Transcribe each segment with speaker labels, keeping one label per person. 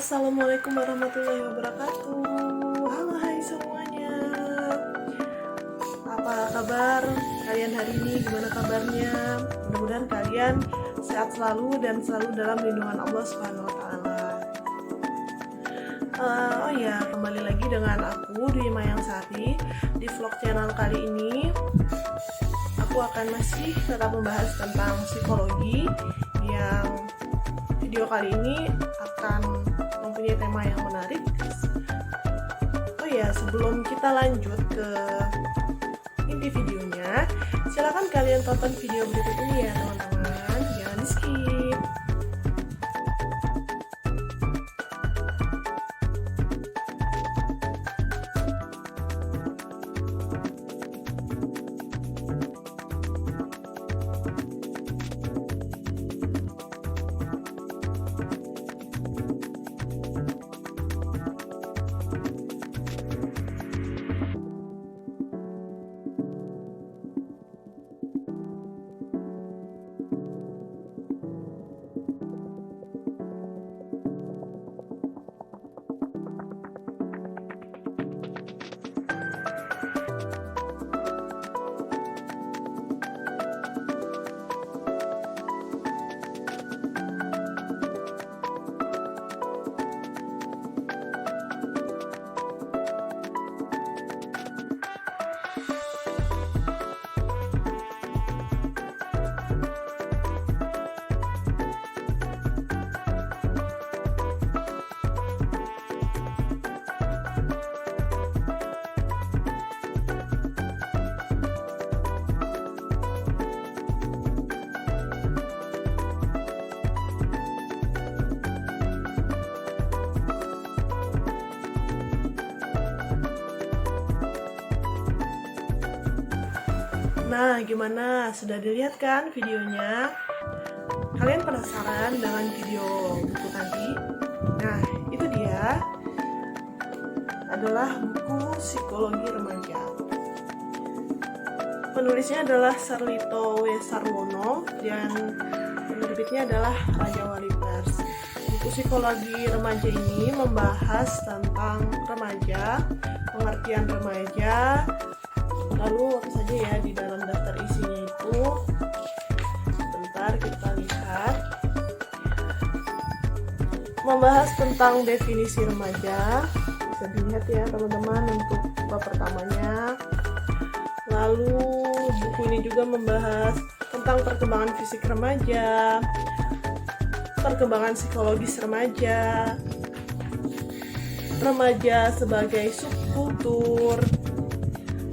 Speaker 1: Assalamualaikum warahmatullahi wabarakatuh. Halo, hai semuanya. Apa kabar kalian hari ini? Gimana kabarnya? Mudah-mudahan kalian sehat selalu dan selalu dalam lindungan Allah Subhanahu wa taala. Kembali lagi dengan aku Dwi Mayangsari di vlog channel kali ini. Aku akan masih tetap membahas tentang psikologi, yang video kali ini akan mempunyai tema yang menarik. Sebelum kita lanjut ke inti videonya, silakan kalian tonton video berikut ini ya teman-teman, jangan di skip. Nah, gimana? Sudah dilihat kan videonya? Kalian penasaran dengan video buku tadi? Nah, itu dia. Adalah buku Psikologi Remaja. Penulisnya adalah Sarlito W. Sarwono dan penerbitnya adalah Raja Wali Pers. Buku Psikologi Remaja ini membahas tentang remaja, pengertian remaja, lalu apa saja ya di dalam daftar isinya itu. Sebentar kita lihat. Membahas tentang definisi remaja, bisa dilihat ya teman-teman untuk bab pertamanya. Lalu buku ini juga membahas tentang perkembangan fisik remaja, perkembangan psikologis remaja, remaja sebagai subkultur,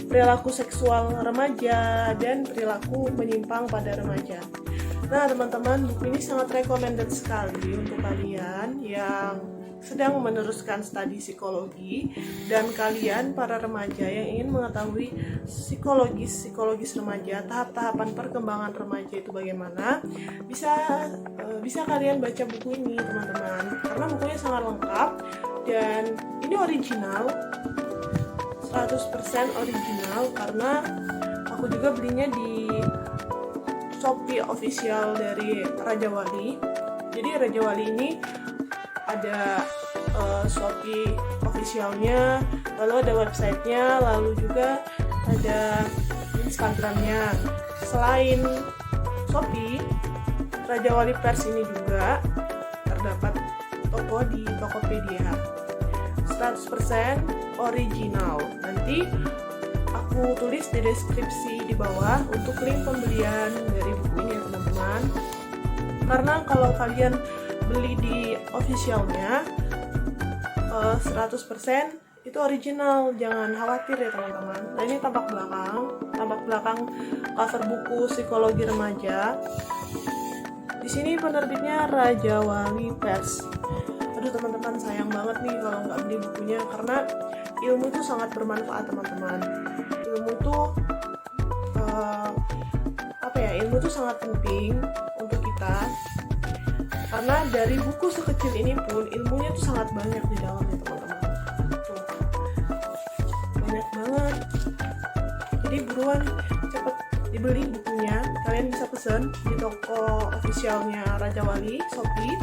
Speaker 1: perilaku seksual remaja, dan perilaku menyimpang pada remaja. Nah teman-teman, buku ini sangat recommended sekali untuk kalian yang sedang meneruskan studi psikologi dan kalian para remaja yang ingin mengetahui psikologis remaja, tahap-tahapan perkembangan remaja itu bagaimana, bisa kalian baca buku ini teman-teman, karena bukunya sangat lengkap dan ini original, 100% original, karena aku juga belinya di Shopee official dari Raja Wali. Jadi Raja Wali ini ada Shopee officialnya, lalu ada websitenya, lalu juga ada Instagramnya. Selain Shopee, Raja Wali Pers ini juga terdapat toko di Tokopedia. 100% original. Nanti aku tulis di deskripsi di bawah untuk link pembelian dari buku ini ya teman-teman. Karena kalau kalian beli di officialnya 100% itu original, jangan khawatir ya teman-teman. Nah ini tampak belakang cover buku Psikologi Remaja. Di sini penerbitnya Raja Wali Pers. Aduh teman-teman, sayang banget nih kalau nggak beli bukunya, karena ilmu itu sangat bermanfaat teman-teman. Ilmu tuh ilmu tuh sangat penting untuk kita, karena dari buku sekecil ini pun ilmunya tuh sangat banyak di dalamnya teman-teman. Tuh, banyak banget. Jadi buruan cepet dibeli bukunya. Kalian bisa pesen di toko officialnya Raja Wali, Shopee.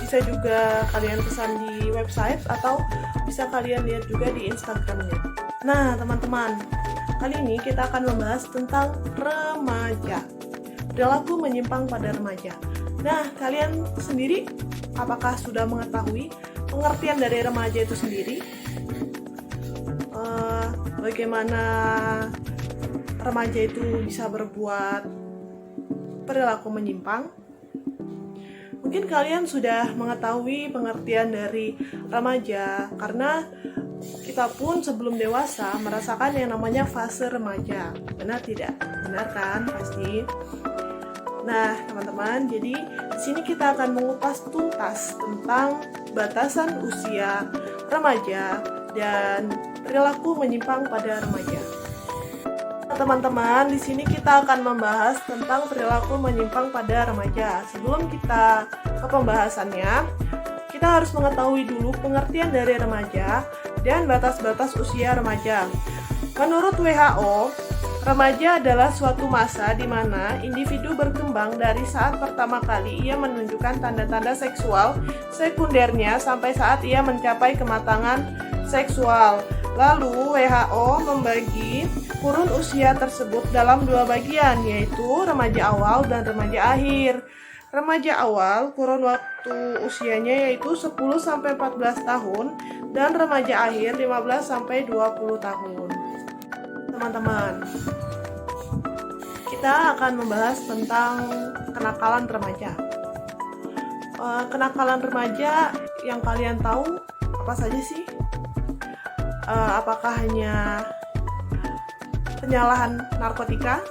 Speaker 1: Di bisa juga kalian pesan di website atau bisa kalian lihat juga di Instagramnya. Nah teman-teman, kali ini kita akan membahas tentang remaja, perilaku menyimpang pada remaja. Nah kalian sendiri apakah sudah mengetahui pengertian dari remaja itu sendiri? Bagaimana remaja itu bisa berbuat perilaku menyimpang? Mungkin kalian sudah mengetahui pengertian dari remaja karena kita pun sebelum dewasa merasakan yang namanya fase remaja. Benar tidak? Benar kan? Pasti. Nah, teman-teman, jadi di sini kita akan mengupas tuntas tentang batasan usia remaja dan perilaku menyimpang pada remaja. Teman-teman, di sini kita akan membahas tentang perilaku menyimpang pada remaja. Sebelum kita ke pembahasannya, kita harus mengetahui dulu pengertian dari remaja dan batas-batas usia remaja. Menurut WHO, remaja adalah suatu masa di mana individu berkembang dari saat pertama kali ia menunjukkan tanda-tanda seksual sekundernya sampai saat ia mencapai kematangan seksual. Lalu WHO membagi kurun usia tersebut dalam dua bagian, yaitu remaja awal dan remaja akhir. Remaja awal kurun waktu usianya yaitu 10-14 tahun dan remaja akhir 15-20 tahun. Teman-teman, kita akan membahas tentang kenakalan remaja. Kenakalan remaja yang kalian tahu apa saja sih? Apakah hanya penyalahan narkotika?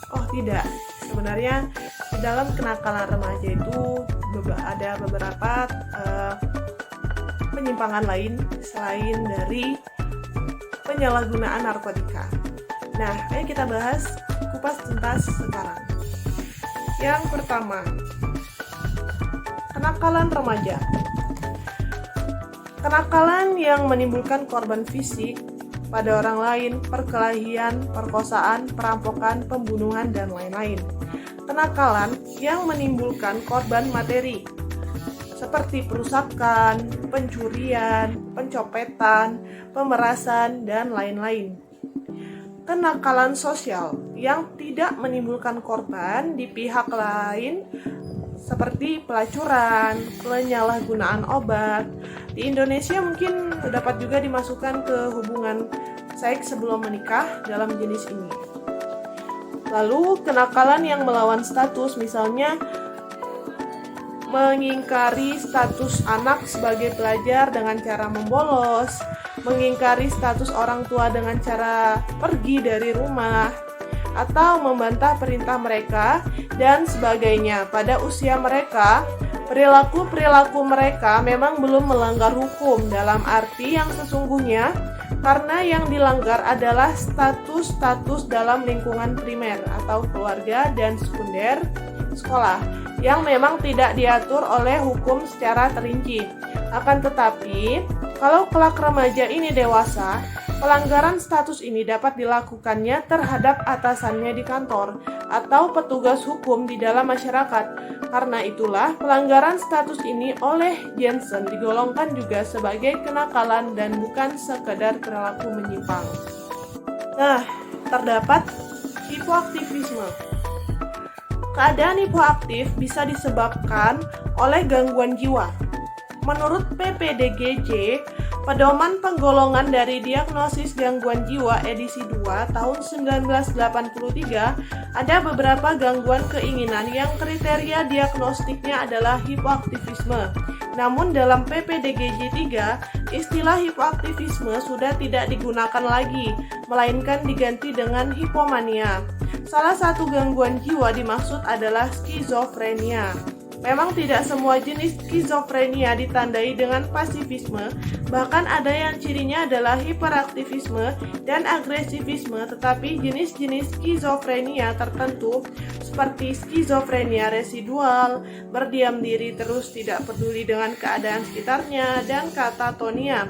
Speaker 1: Oh tidak, sebenarnya di dalam kenakalan remaja itu ada beberapa penyimpangan lain selain dari penyalahgunaan narkotika. Nah, ayo kita bahas kupas tuntas sekarang. Yang pertama, kenakalan remaja. Kenakalan yang menimbulkan korban fisik pada orang lain, perkelahian, perkosaan, perampokan, pembunuhan, dan lain-lain. Kenakalan yang menimbulkan korban materi, seperti perusakan, pencurian, pencopetan, pemerasan, dan lain-lain. Kenakalan sosial yang tidak menimbulkan korban di pihak lain, seperti pelacuran, penyalahgunaan obat. Di Indonesia mungkin dapat juga dimasukkan ke hubungan seks sebelum menikah dalam jenis ini. Lalu kenakalan yang melawan status, misalnya mengingkari status anak sebagai pelajar dengan cara membolos, mengingkari status orang tua dengan cara pergi dari rumah, atau membantah perintah mereka, dan sebagainya. Pada usia mereka, perilaku-perilaku mereka memang belum melanggar hukum dalam arti yang sesungguhnya, karena yang dilanggar adalah status-status dalam lingkungan primer atau keluarga dan sekunder sekolah yang memang tidak diatur oleh hukum secara terinci. Akan tetapi, kalau kelak remaja ini dewasa, pelanggaran status ini dapat dilakukannya terhadap atasannya di kantor atau petugas hukum di dalam masyarakat. Karena itulah, pelanggaran status ini oleh Jensen digolongkan juga sebagai kenakalan dan bukan sekedar perilaku menyimpang. Nah, terdapat hipoaktivisme. Keadaan hipoaktif bisa disebabkan oleh gangguan jiwa. Menurut PPDGJ, Pedoman Penggolongan dari Diagnosis Gangguan Jiwa edisi 2 tahun 1983, ada beberapa gangguan keinginan yang kriteria diagnostiknya adalah hipoaktivisme. Namun dalam PPDGJ 3, istilah hipoaktivisme sudah tidak digunakan lagi, melainkan diganti dengan hipomania. Salah satu gangguan jiwa dimaksud adalah skizofrenia. Memang tidak semua jenis skizofrenia ditandai dengan pasifisme, bahkan ada yang cirinya adalah hiperaktivisme dan agresivisme, tetapi jenis-jenis skizofrenia tertentu seperti skizofrenia residual, berdiam diri terus tidak peduli dengan keadaan sekitarnya, dan katatonia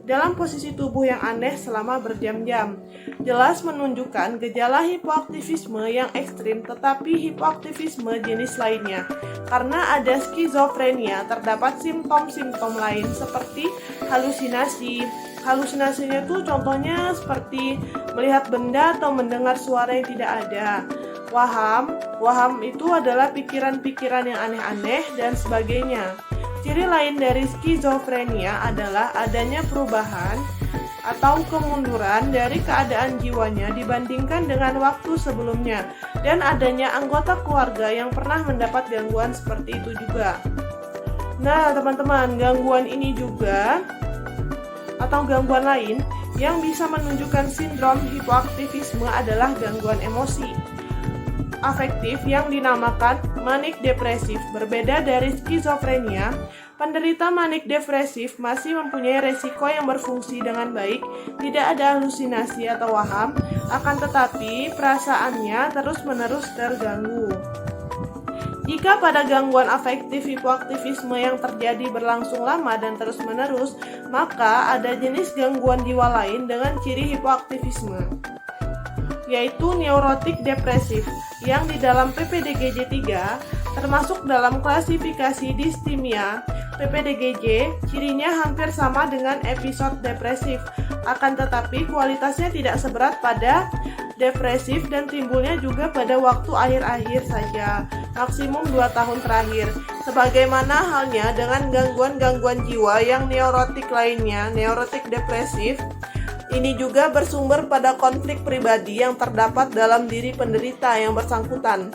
Speaker 1: dalam posisi tubuh yang aneh selama berjam-jam. Jelas menunjukkan gejala hipoaktivisme yang ekstrim, tetapi hipoaktivisme jenis lainnya. Karena ada skizofrenia, terdapat simptom-simptom lain seperti halusinasi. Halusinasinya tuh contohnya seperti melihat benda atau mendengar suara yang tidak ada. Waham itu adalah pikiran-pikiran yang aneh-aneh dan sebagainya. Ciri lain dari skizofrenia adalah adanya perubahan atau kemunduran dari keadaan jiwanya dibandingkan dengan waktu sebelumnya, dan adanya anggota keluarga yang pernah mendapat gangguan seperti itu juga. Nah, teman-teman, gangguan ini juga atau gangguan lain yang bisa menunjukkan sindrom hipoaktivisme adalah gangguan emosi afektif yang dinamakan manik depresif. Berbeda dari skizofrenia, penderita manik depresif masih mempunyai resiko yang berfungsi dengan baik, tidak ada halusinasi atau waham, akan tetapi perasaannya terus-menerus terganggu. Jika pada gangguan afektif hipoaktivisme yang terjadi berlangsung lama dan terus-menerus, maka ada jenis gangguan jiwa lain dengan ciri hipoaktivisme, yaitu neurotik depresif, yang di dalam PPDGJ 3 termasuk dalam klasifikasi distimia. PPDGJ cirinya hampir sama dengan episode depresif, akan tetapi kualitasnya tidak seberat pada depresif dan timbulnya juga pada waktu akhir-akhir saja, maksimum 2 tahun terakhir. Sebagaimana halnya dengan gangguan-gangguan jiwa yang neurotik lainnya, neurotik depresif ini juga bersumber pada konflik pribadi yang terdapat dalam diri penderita yang bersangkutan.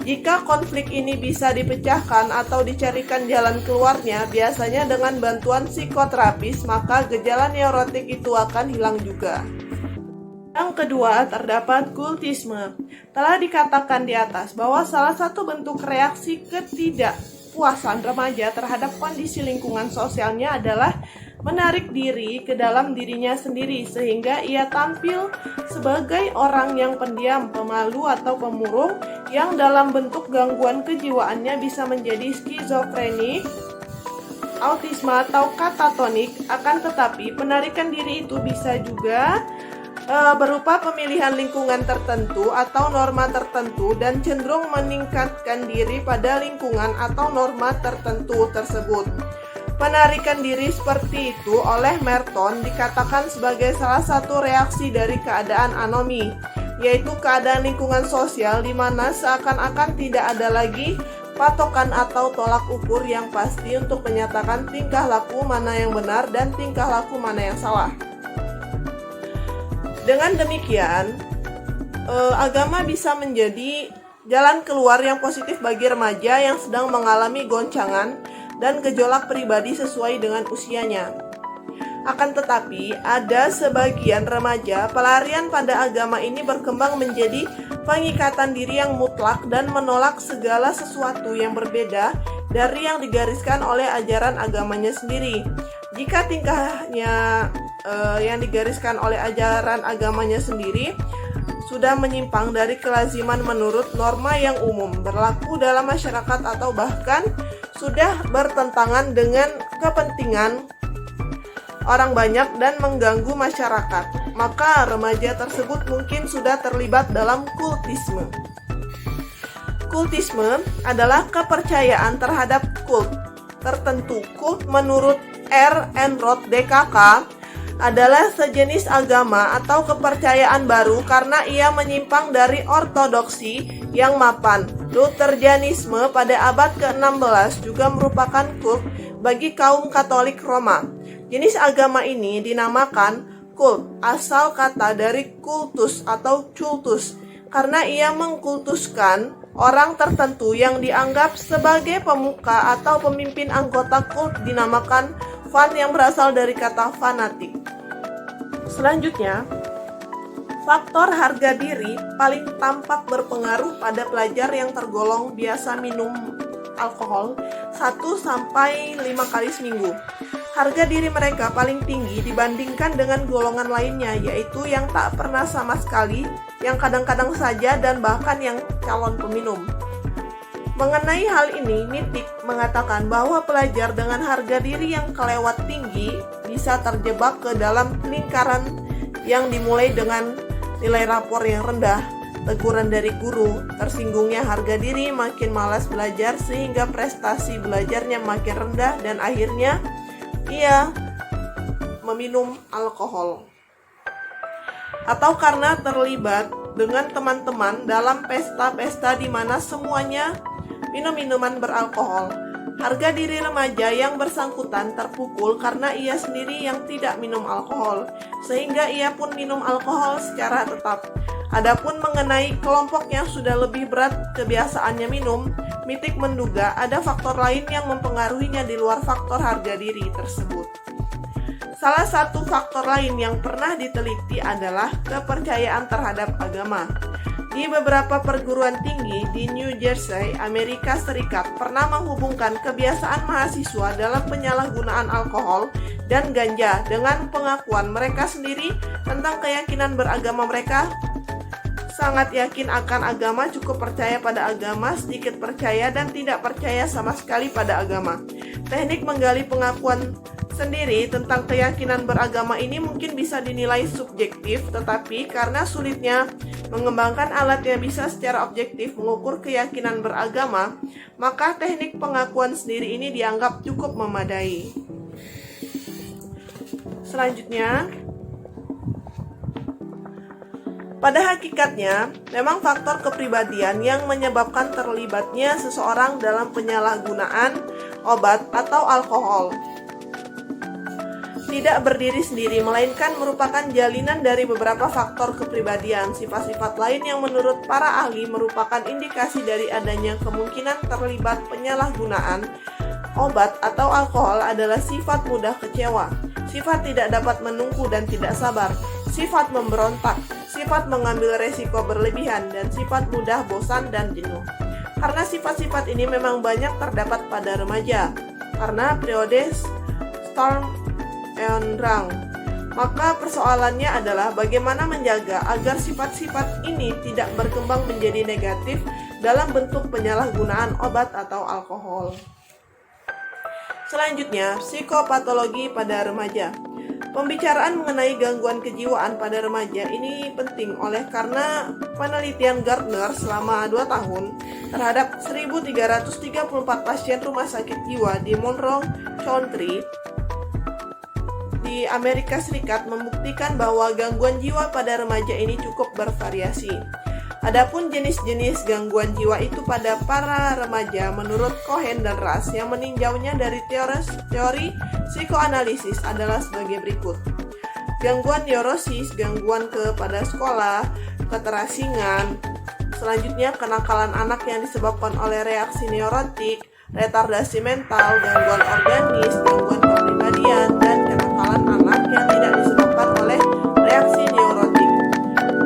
Speaker 1: Jika konflik ini bisa dipecahkan atau dicarikan jalan keluarnya, biasanya dengan bantuan psikoterapis, maka gejala neurotik itu akan hilang juga. Yang kedua, terdapat kultisme. Telah dikatakan di atas bahwa salah satu bentuk reaksi ketidakpuasan remaja terhadap kondisi lingkungan sosialnya adalah menarik diri ke dalam dirinya sendiri, sehingga ia tampil sebagai orang yang pendiam, pemalu atau pemurung, yang dalam bentuk gangguan kejiwaannya bisa menjadi skizofrenik, autisme atau katatonik. Akan tetapi penarikan diri itu bisa juga berupa pemilihan lingkungan tertentu atau norma tertentu dan cenderung meningkatkan diri pada lingkungan atau norma tertentu tersebut. Penarikan diri seperti itu oleh Merton dikatakan sebagai salah satu reaksi dari keadaan anomi, yaitu keadaan lingkungan sosial di mana seakan-akan tidak ada lagi patokan atau tolak ukur yang pasti untuk menyatakan tingkah laku mana yang benar dan tingkah laku mana yang salah. Dengan demikian, agama bisa menjadi jalan keluar yang positif bagi remaja yang sedang mengalami goncangan dan gejolak pribadi sesuai dengan usianya. Akan tetapi, ada sebagian remaja, pelarian pada agama ini berkembang menjadi pengikatan diri yang mutlak dan menolak segala sesuatu yang berbeda dari yang digariskan oleh ajaran agamanya sendiri. Jika tingkahnya yang digariskan oleh ajaran agamanya sendiri sudah menyimpang dari kelaziman menurut norma yang umum berlaku dalam masyarakat atau bahkan sudah bertentangan dengan kepentingan orang banyak dan mengganggu masyarakat, maka remaja tersebut mungkin sudah terlibat dalam kultisme. Kultisme adalah kepercayaan terhadap kult tertentu. Kult menurut R. N. Roth, DKK, adalah sejenis agama atau kepercayaan baru karena ia menyimpang dari ortodoksi yang mapan. Lutherjanisme pada abad ke-16 juga merupakan kult bagi kaum Katolik Roma. Jenis agama ini dinamakan kult, asal kata dari kultus atau cultus, karena ia mengkultuskan orang tertentu yang dianggap sebagai pemuka atau pemimpin. Anggota kult dinamakan fan yang berasal dari kata fanatik. Selanjutnya, faktor harga diri paling tampak berpengaruh pada pelajar yang tergolong biasa minum alkohol 1-5 kali seminggu. Harga diri mereka paling tinggi dibandingkan dengan golongan lainnya, yaitu yang tak pernah sama sekali, yang kadang-kadang saja, dan bahkan yang calon peminum. Mengenai hal ini, Mitik mengatakan bahwa pelajar dengan harga diri yang kelewat tinggi bisa bisa terjebak ke dalam lingkaran yang dimulai dengan nilai rapor yang rendah, teguran dari guru, tersinggungnya harga diri, makin malas belajar sehingga prestasi belajarnya makin rendah, dan akhirnya ia meminum alkohol. Atau karena terlibat dengan teman-teman dalam pesta-pesta di mana semuanya minum minuman beralkohol. Harga diri remaja yang bersangkutan terpukul karena ia sendiri yang tidak minum alkohol, sehingga ia pun minum alkohol secara tetap. Adapun mengenai kelompok yang sudah lebih berat kebiasaannya minum, Mittig menduga ada faktor lain yang mempengaruhinya di luar faktor harga diri tersebut. Salah satu faktor lain yang pernah diteliti adalah kepercayaan terhadap agama. Di beberapa perguruan tinggi di New Jersey, Amerika Serikat pernah menghubungkan kebiasaan mahasiswa dalam penyalahgunaan alkohol dan ganja dengan pengakuan mereka sendiri tentang keyakinan beragama mereka. Sangat yakin akan agama, cukup percaya pada agama, sedikit percaya, dan tidak percaya sama sekali pada agama. Teknik menggali pengakuan sendiri tentang keyakinan beragama ini mungkin bisa dinilai subjektif, tetapi karena sulitnya mengembangkan alat yang bisa secara objektif mengukur keyakinan beragama, maka teknik pengakuan sendiri ini dianggap cukup memadai. Selanjutnya, pada hakikatnya, memang faktor kepribadian yang menyebabkan terlibatnya seseorang dalam penyalahgunaan obat atau alkohol tidak berdiri sendiri, melainkan merupakan jalinan dari beberapa faktor kepribadian. Sifat-sifat lain yang menurut para ahli merupakan indikasi dari adanya kemungkinan terlibat penyalahgunaan obat atau alkohol adalah sifat mudah kecewa, sifat tidak dapat menunggu dan tidak sabar, sifat memberontak, sifat mengambil resiko berlebihan, dan sifat mudah bosan dan jenuh. Karena sifat-sifat ini memang banyak terdapat pada remaja, karena periode storm and drunk, maka persoalannya adalah bagaimana menjaga agar sifat-sifat ini tidak berkembang menjadi negatif dalam bentuk penyalahgunaan obat atau alkohol. Selanjutnya, psikopatologi pada remaja. Pembicaraan mengenai gangguan kejiwaan pada remaja ini penting karena penelitian Gardner selama 2 tahun terhadap 1.334 pasien rumah sakit jiwa di Monroe County di Amerika Serikat membuktikan bahwa gangguan jiwa pada remaja ini cukup bervariasi. Adapun jenis-jenis gangguan jiwa itu pada para remaja menurut Cohen dan Ras yang meninjaunya dari teori psikoanalisis adalah sebagai berikut. Gangguan neurosis, gangguan kepada sekolah, keterasingan. Selanjutnya, kenakalan anak yang disebabkan oleh reaksi neurotik, retardasi mental, gangguan organis, gangguan kepribadian, dan kenakalan anak yang tidak disebabkan oleh reaksi neurotik.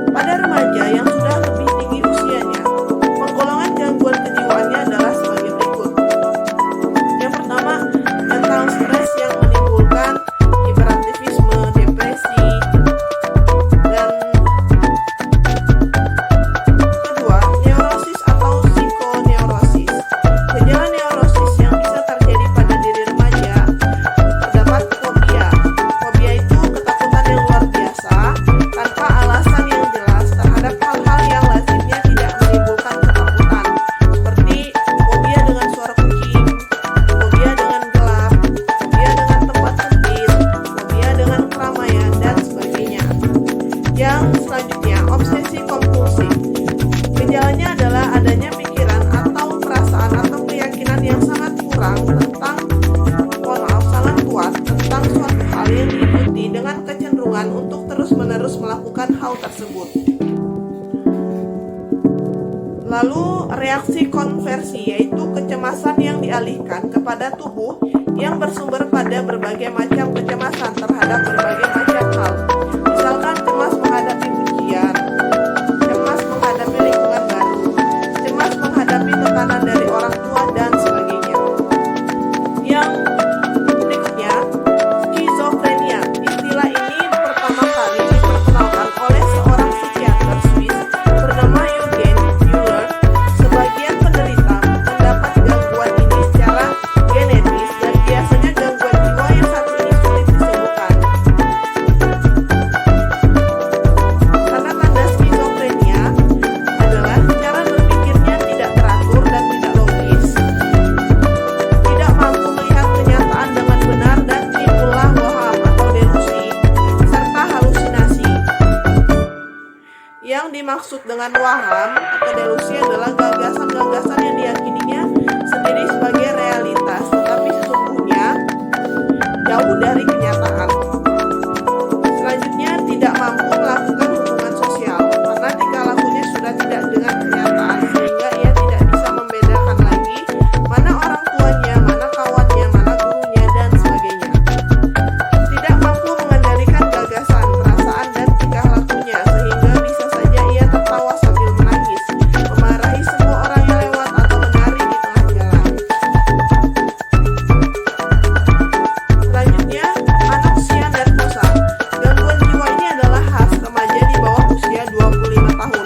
Speaker 1: Pada remaja yang sudah lebih tinggi usianya, penggolongan gangguan kejiwaannya adalah sebagai berikut. Yang pertama, mental stres yang menimbulkan hiperaktivisme, depresi, dan kedua, neurosis atau psikoneurosis. Gejala neurosis yang bisa terjadi pada diri remaja terdapat fobia. Fobia itu ketakutan yang luar biasa tanpa alasan yang jelas terhadap hal-hal yang lazimnya tidak menimbulkan ketakutan, seperti fobia dengan suara kucing, fobia dengan gelap, fobia dengan tempat sempit, fobia dengan keramaian, dan sebagainya. Yang selanjutnya, obsesi kompulsif. Gejalanya adalah adanya pikiran atau perasaan atau keyakinan yang sangat kuat tentang suatu hal yang diikuti dengan kecenderungan untuk terus-menerus melakukan hal tersebut. Lalu reaksi konversi, yaitu kecemasan yang dialihkan kepada tubuh yang bersumber pada berbagai macam kecemasan terhadap berbagai macam hal. Misalkan cemas menghadapi ujian, cemas menghadapi lingkungan baru, cemas menghadapi tekanan dari orang tua, dan sebagainya. Yang berikutnya, skizofrenia. Istilah ini pertama kali diperkenalkan oleh seorang psikiater Swiss bernama Eugen Müller. Sebagian penderita mendapat gangguan ini secara genetis, dan biasanya gangguan jiwa yang satu ini maksud dengan waham atau delusi adalah gagasan-gagasan yang diyakininya sendiri sebagai realitas, tetapi sesungguhnya jauh dari kenyataan. Selanjutnya, tidak mampu melakukan hubungan sosial karena tingkah lakunya sudah tidak dengan kenyataan, sehingga ia tidak bisa membedakan lagi mana orang tuanya, mana kawannya, mana gurunya, dan sebagainya. Tidak mampu mengendalikan gagasan, perasaan, dan tingkah lakunya, sehingga bisa saja ia tertawa sambil menangis, memarahi semua orang yang lewat, atau menari di tengah jalan. Selanjutnya, anorexia nervosa. Gangguan jiwa ini adalah khas remaja di bawah usia 25 tahun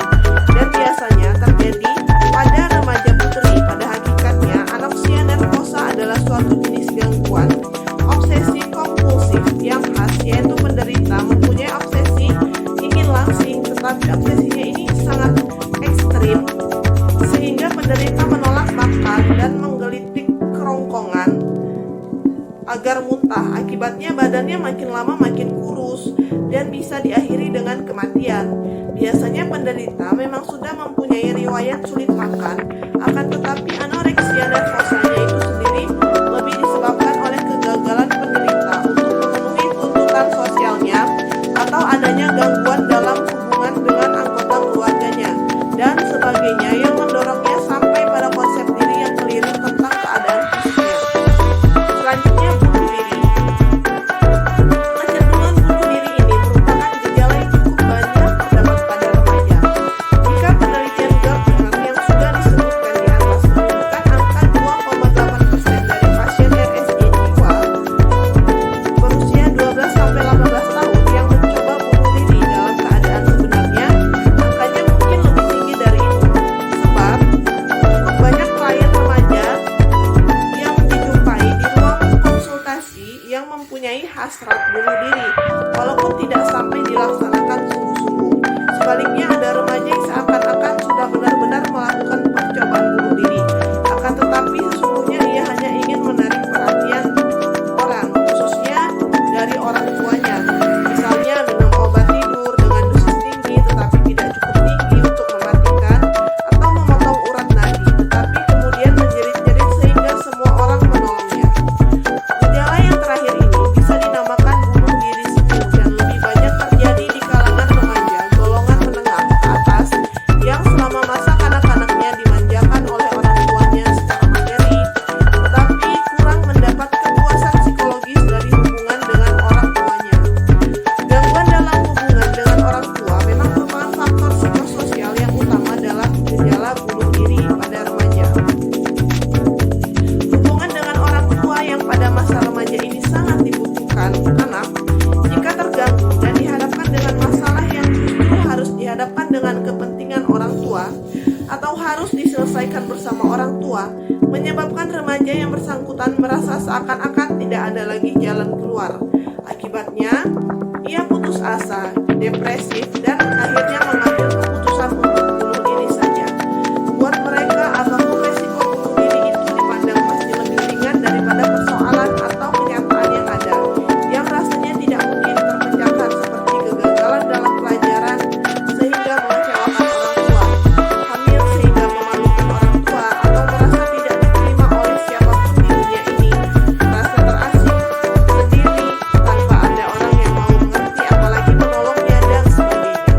Speaker 1: dan biasanya terjadi pada remaja putri. Pada hakikatnya, anorexia nervosa adalah suatu jenis gangguan obsesi kompulsif yang khas, yaitu penderita mempunyai obsesi ingin langsing, tetapi obsesinya ini sangat ekstrim sehingga penderita menolak makan dan menggelitik kerongkongan agar muntah. Akibatnya badannya makin lama makin kurus dan bisa diakhiri dengan kematian. Biasanya penderita memang sudah mempunyai riwayat sulit makan, akan tetapi anoreksia nervosanya itu sendiri lebih disebabkan oleh kegagalan penderita untuk memenuhi tuntutan sosialnya atau adanya gangguan dalam hubungan dengan anggota keluarganya dan sebagainya yang mendorongnya sampai pada konsep diri yang keliru tentang keadaan fisiknya. Selanjutnya, bunuh diri. Kecenderungan bunuh diri ini merupakan gejala yang cukup banyak terdapat pada remaja. Jika penelitian Gardner yang sudah disebutkan di atas menunjukkan angka 2,8% dari pasien RSI jiwa berusia 12-18 tahun yang mencoba bunuh diri dalam keadaan sebenarnya, angkanya mungkin lebih tinggi dari itu. Sebab cukup banyak klien remaja yang dijumpai di ruang konsultasi yang mempunyai hasrat bunuh diri, walaupun tidak sampai dilaksanakan sungguh-sungguh. Sebaliknya, ada remaja yang seakan-akan sudah benar-benar melakukan percobaan bunuh diri, akan tetapi sesungguhnya ia hanya ingin menarik perhatian orang, khususnya dari orang tuanya. Misalnya minum obat tidur dengan dosis tinggi tetapi tidak cukup tinggi untuk mematikan, atau memotong urat nadi, tetapi kemudian menjerit-jerit sehingga semua orang menolongnya. Gejala yang terakhir ini bisa dinamakan bunuh diri semu dan lebih banyak terjadi di kalangan remaja golongan menengah ke atas yang selama masa kanak-kanaknya dimanjakan oleh orang tuanya secara materi, tetapi kurang mendapat kepuasan psikologis dari hubungan dengan orang tuanya. Gangguan dalam hubungan dengan orang tua memang merupakan faktor psikososial yang utama dalam gejala bunuh diri pada remaja. Hubungan dengan orang tua yang pada masa remaja ini sangat dibutuhkan anak, jika terganggu dan dihadapkan dengan masalah yang justru harus dihadapkan dengan kepentingan orang tua atau harus diselesaikan bersama orang tua, menyebabkan remaja yang bersangkutan merasa seakan-akan tidak ada lagi jalan keluar. Akibatnya, ia putus asa, depresif, dan akhirnya mengambil keputusan untuk bunuh diri saja. Buat mereka, apapun resiko bunuh diri itu dipandang masih lebih ringan daripada persoalan atau kenyataan yang ada, yang rasanya tidak mungkin terpecahkan, seperti kegagalan dalam pelajaran sehingga mengecewakan orang tua, hamil sehingga memalukan orang tua, atau merasa tidak diterima oleh siapapun di dunia ini, merasa terasing, sendiri, tanpa ada orang yang mau mengerti apalagi menolongnya, dan sebagainya.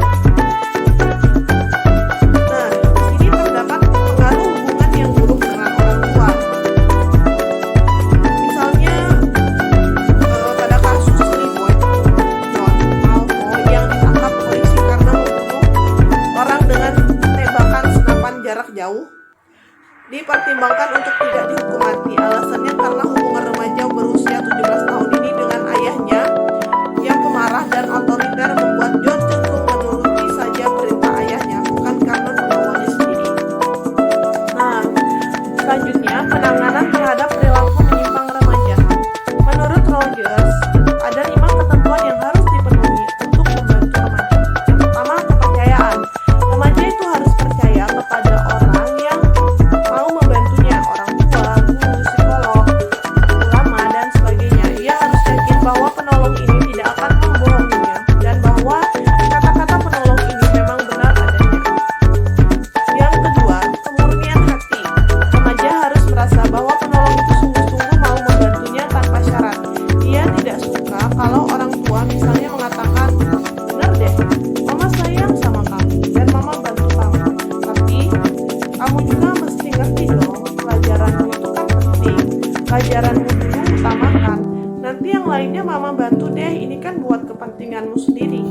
Speaker 1: pelajaranmu dulu utamakan. Nanti yang lainnya mama bantu deh, ini kan buat kepentinganmu sendiri.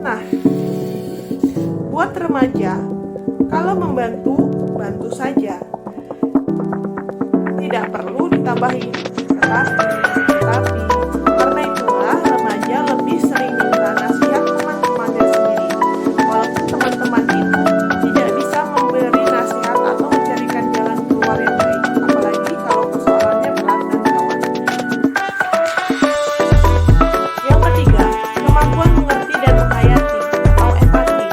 Speaker 1: Nah, buat remaja, kalau membantu, bantu saja. Tidak perlu ditambahin. Tetapi, karena itulah remaja lebih sering minta nasihat teman-temannya sendiri. Walaupun teman-teman itu tidak bisa memberi nasihat atau mencarikan jalan keluar yang baik, apalagi kalau persoalannya berat dan gawat. Yang ketiga, kemampuan mengerti dan menghayati atau empati.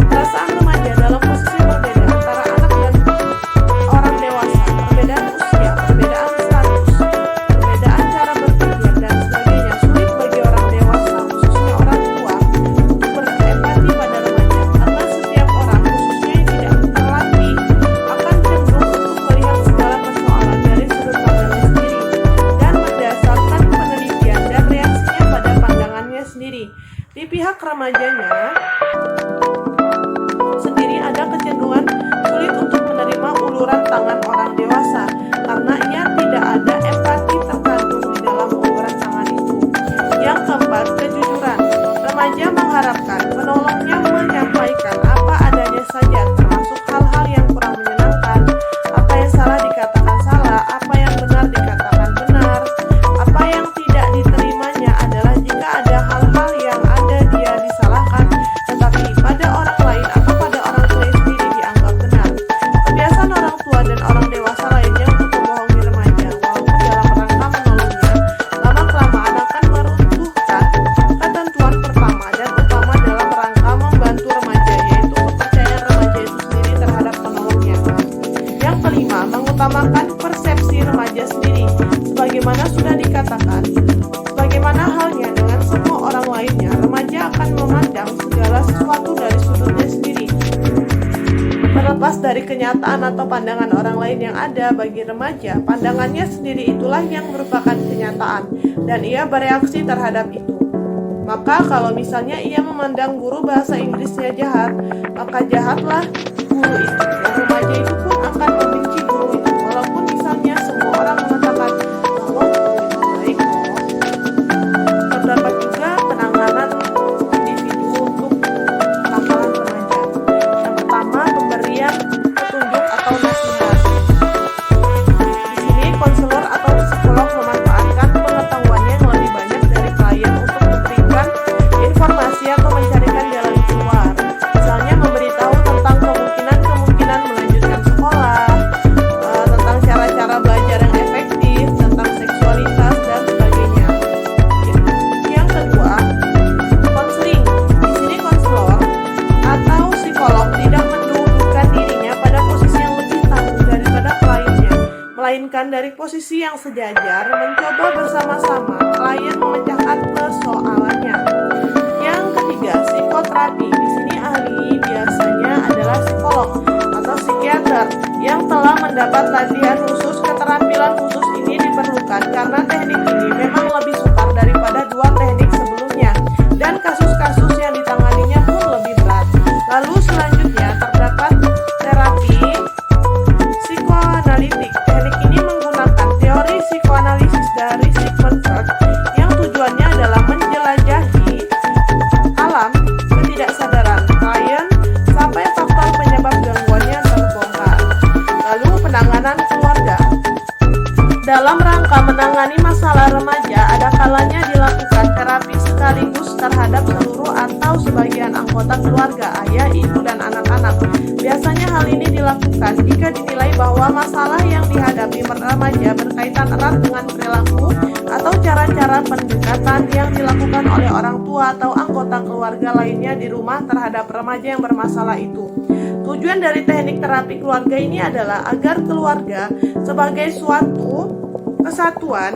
Speaker 1: Perasaan remaja dalam posisi berbeda antara anak dan orang dewasa, perbedaan usia, perbedaan status, perbedaan cara berpikir, dan sebagainya, sulit bagi orang dewasa, khususnya orang tua, untuk berempati pada remaja, karena setiap orang, khususnya yang tidak terlatih, akan cenderung untuk melihat segala persoalan dari sudut pandangnya sendiri, dan berdasarkan penelitian dan reaksinya pada pandangannya sendiri. Di pihak remajanya sendiri ada kecenderungan sulit untuk menerima uluran tangan orang dewasa, karena ia tidak ada empati terkandung di dalam uluran tangan itu. Yang keempat, kejujuran. Remaja mengharapkan penolongnya menyampaikan apa adanya saja, termasuk hal-hal yang kurang menyenangkan, apa yang salah dikatakan salah, apa yang benar dikatakan benar. Apa yang tidak diterimanya adalah jika ada hal-hal yang ada dia disalahkan, tetapi pada orang lain atau pada orang tua sendiri dianggap benar. Kebiasaan orang tua dan orang dewasa lainnya untuk membohongi remaja, walaupun dalam rangka menolongnya, lama-kelamaan akan meruntuhkan ketentuan pertama dan utama dalam rangka membantu remaja, yaitu kepercayaan remaja itu sendiri terhadap penolongnya. Yang kelima, mengutamakan persepsi remaja sendiri. Sebagaimana sudah dikatakan, bagaimana halnya dengan semua orang lainnya, remaja akan memandang segala sesuatu dari sudutnya sendiri. Terlepas dari kenyataan atau pandangan orang lain yang ada, bagi remaja, pandangannya sendiri itulah yang merupakan kenyataan, dan ia bereaksi terhadap itu. Maka kalau misalnya ia memandang guru bahasa Inggrisnya jahat, maka jahatlah guru itu. Dan remaja itu pun akan membenci guru itu, walaupun misalnya semua orang mengatakan bahwa guru itu baik kok. Terdapat juga penanganan individu untuk kenakalan remaja. Yang pertama, pemberian petunjuk atau nasihat. Di sini konselor atau psikolog memanfaatkan pengetahuannya yang lebih banyak dari klien untuk memberikan informasi atau mencarikan jalan keluar. Misalnya memberitahu tentang kemungkinan melanjutkan sekolah, tentang cara-cara belajar yang efektif, tentang seksualitas dan sebagainya. Yang kedua, konseling. Di sini konselor atau psikolog tidak mendudukkan dirinya pada posisi yang lebih tangguh daripada kliennya, melainkan dari posisi yang sejajar, mencoba bersama-sama klien memecahkan persoalannya. Yang ketiga, psikoterapi. Di sini ahli biasanya adalah psikolog atau psikiater yang telah mendapat latihan khusus. Keterampilan khusus ini diperlukan karena teknik ini memang lebih sukar daripada dua teknik sebelumnya, dan kasus-kasus yang ditanganinya pun lebih berat. Lalu selanjutnya terdapat terapi psikoanalitik. Teknik ini menggunakan teori psikoanalisis dari Sigmund Freud yang tujuannya adalah menjelajahi alam ketidaksadaran klien sampai faktor penyebab gangguannya terbongkar. Lalu penanganan keluarga. Dalam rangka menangani masalah remaja, ada kalanya dilakukan terapi sekaligus terhadap seluruh atau sebagian anggota keluarga, ayah, ibu, dan anak-anak. Biasanya hal ini dilakukan jika dinilai bahwa masalah yang dihadapi remaja berkaitan erat dengan perilaku atau cara-cara pendekatan yang dilakukan oleh orang tua atau anggota keluarga lainnya di rumah terhadap remaja yang bermasalah itu. Tujuan dari teknik terapi keluarga ini adalah agar keluarga sebagai suatu kesatuan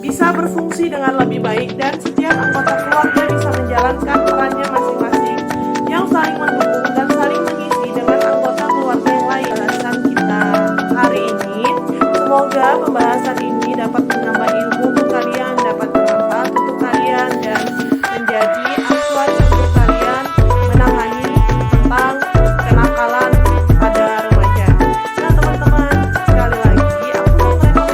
Speaker 1: bisa berfungsi dengan lebih baik dan setiap anggota keluarga bisa menjalankan perannya masing-masing yang saling mendukung dan saling mengisi dengan anggota keluarga yang lain. Pembahasan kita hari ini, semoga pembahasan ini dapat menambah ilmu untuk kalian, dapat bermanfaat untuk kalian, dan menjadi acuan untuk kalian menangani tentang kenakalan pada remaja. Nah teman-teman, sekali lagi aku mau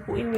Speaker 1: buku ini.